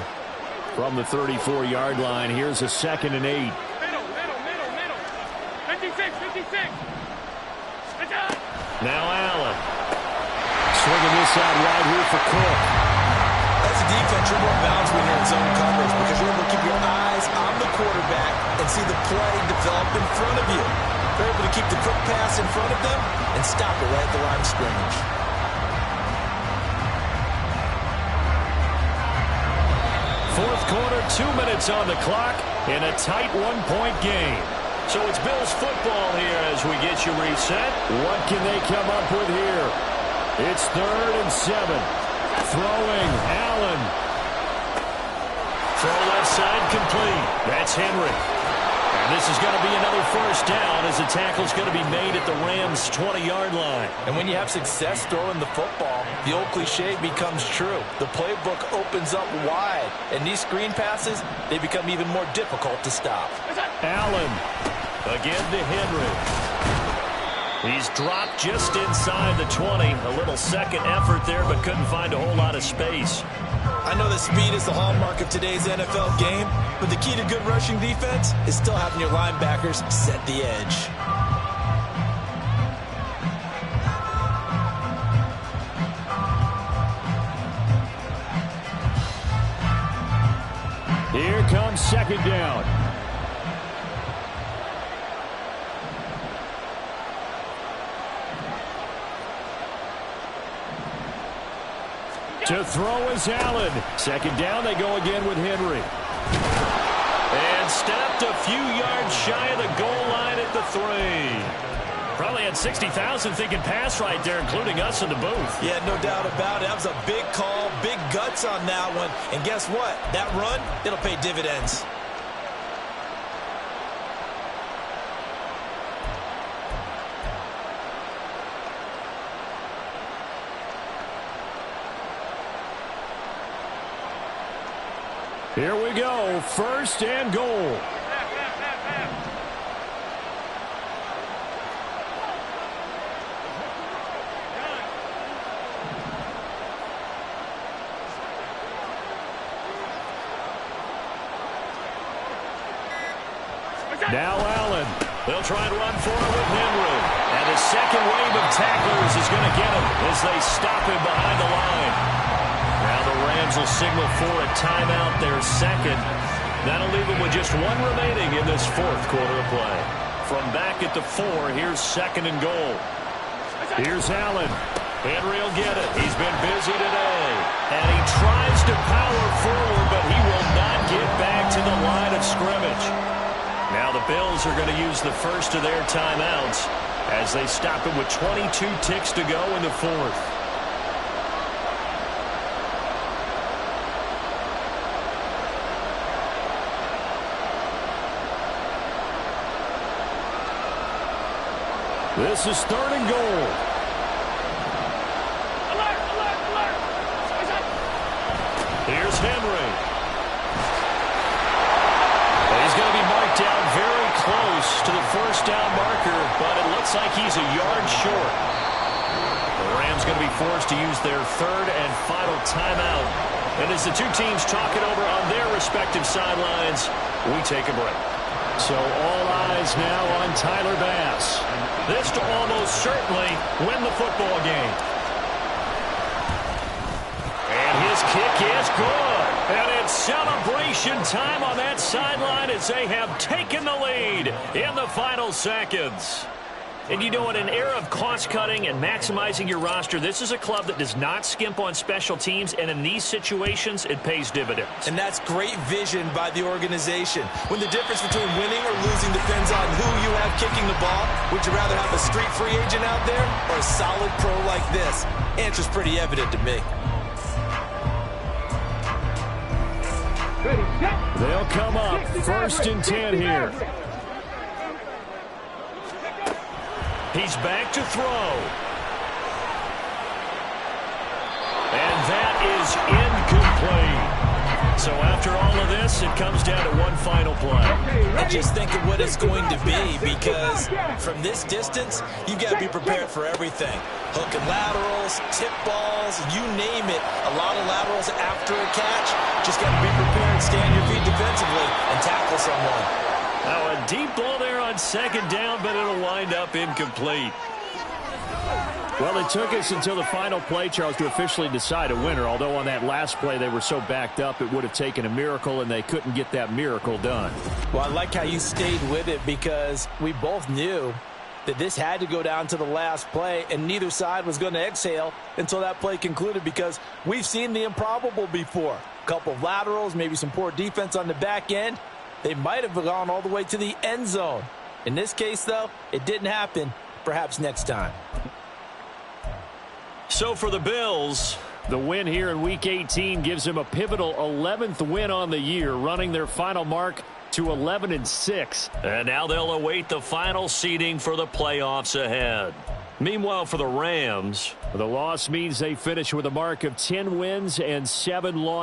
[SPEAKER 1] From the 34-yard line, here's a 2nd and 8.
[SPEAKER 3] Middle. 56.
[SPEAKER 1] Now Allen. Swinging this out wide here for Cook.
[SPEAKER 2] As a defense, you're more balanced when you're in zone coverage because you're able to keep your eyes on the quarterback and see the play develop in front of you. They're able to keep the quick pass in front of them and stop it right at the line of scrimmage.
[SPEAKER 1] Fourth quarter, 2 minutes on the clock in a tight 1-point game. So it's Bills football here as we get you reset. What can they come up with here? It's 3rd and 7. Throwing, Allen. Throw left side complete. That's Henry. And this is going to be another first down as the tackle's going to be made at the Rams' 20-yard line.
[SPEAKER 5] And when you have success throwing the football, the old cliche becomes true. The playbook opens up wide, and these screen passes, they become even more difficult to stop.
[SPEAKER 1] Allen again to Henry. He's dropped just inside the 20. A little second effort there, but couldn't find a whole lot of space.
[SPEAKER 2] I know that speed is the hallmark of today's NFL game, but the key to good rushing defense is still having your linebackers set the edge.
[SPEAKER 1] Here comes second down. To throw is Allen. Second down, they go again with Henry. And stepped a few yards shy of the goal line at the 3. Probably had 60,000 thinking pass right there, including us in the booth.
[SPEAKER 2] Yeah, no doubt about it. That was a big call, big guts on that one. And guess what? That run, it'll pay dividends.
[SPEAKER 1] Here we go, first and goal. Now Allen. They'll try and run for it with Henry. And the second wave of tacklers is going to get him as they stop him behind the line. Now the Rams will signal for a timeout, their second. That'll leave them with just one remaining in this fourth quarter of play. From back at the 4, here's second and goal. Here's Allen. Henry will get it. He's been busy today. And he tries to power forward, but he will not get back to the line of scrimmage. Now the Bills are going to use the first of their timeouts as they stop him with 22 ticks to go in the fourth. This is third and goal.
[SPEAKER 3] Alert, alert, alert.
[SPEAKER 1] Here's Henry. He's going to be marked down very close to the first down marker, but it looks like he's a yard short. The Rams going to be forced to use their third and final timeout. And as the two teams talk it over on their respective sidelines, we take a break. So all eyes now on Tyler Bass. This to almost certainly win the football game. And his kick is good. And it's celebration time on that sideline as they have taken the lead in the final seconds. And you know, in an era of cost-cutting and maximizing your roster, this is a club that does not skimp on special teams, and in these situations, it pays dividends.
[SPEAKER 2] And that's great vision by the organization. When the difference between winning or losing depends on who you have kicking the ball, would you rather have a street free agent out there or a solid pro like this? Answer's pretty evident to me.
[SPEAKER 1] They'll come up first and 10 here. He's back to throw. And that is incomplete. So after all of this, it comes down to one final play.
[SPEAKER 2] And just think of what it's going to be, because from this distance, you've got to be prepared for everything. Hook and laterals, tip balls, you name it. A lot of laterals after a catch. Just got to be prepared, stay on your feet defensively, and tackle someone.
[SPEAKER 1] Now a deep ball there on second down, but it'll wind up incomplete. Well, it took us until the final play, Charles, to officially decide a winner, although on that last play they were so backed up it would have taken a miracle, and they couldn't get that miracle done.
[SPEAKER 2] Well, I like how you stayed with it, because we both knew that this had to go down to the last play, and neither side was going to exhale until that play concluded, because we've seen the improbable before. A couple of laterals, maybe some poor defense on the back end. They might have gone all the way to the end zone. In this case, though, it didn't happen. Perhaps next time.
[SPEAKER 1] So for the Bills, The win here in Week 18 gives them a pivotal 11th win on the year, running their final mark to 11-6.
[SPEAKER 6] And now they'll await the final seeding for the playoffs ahead. Meanwhile, for the Rams,
[SPEAKER 1] the loss means they finish with a mark of 10 wins and 7 losses.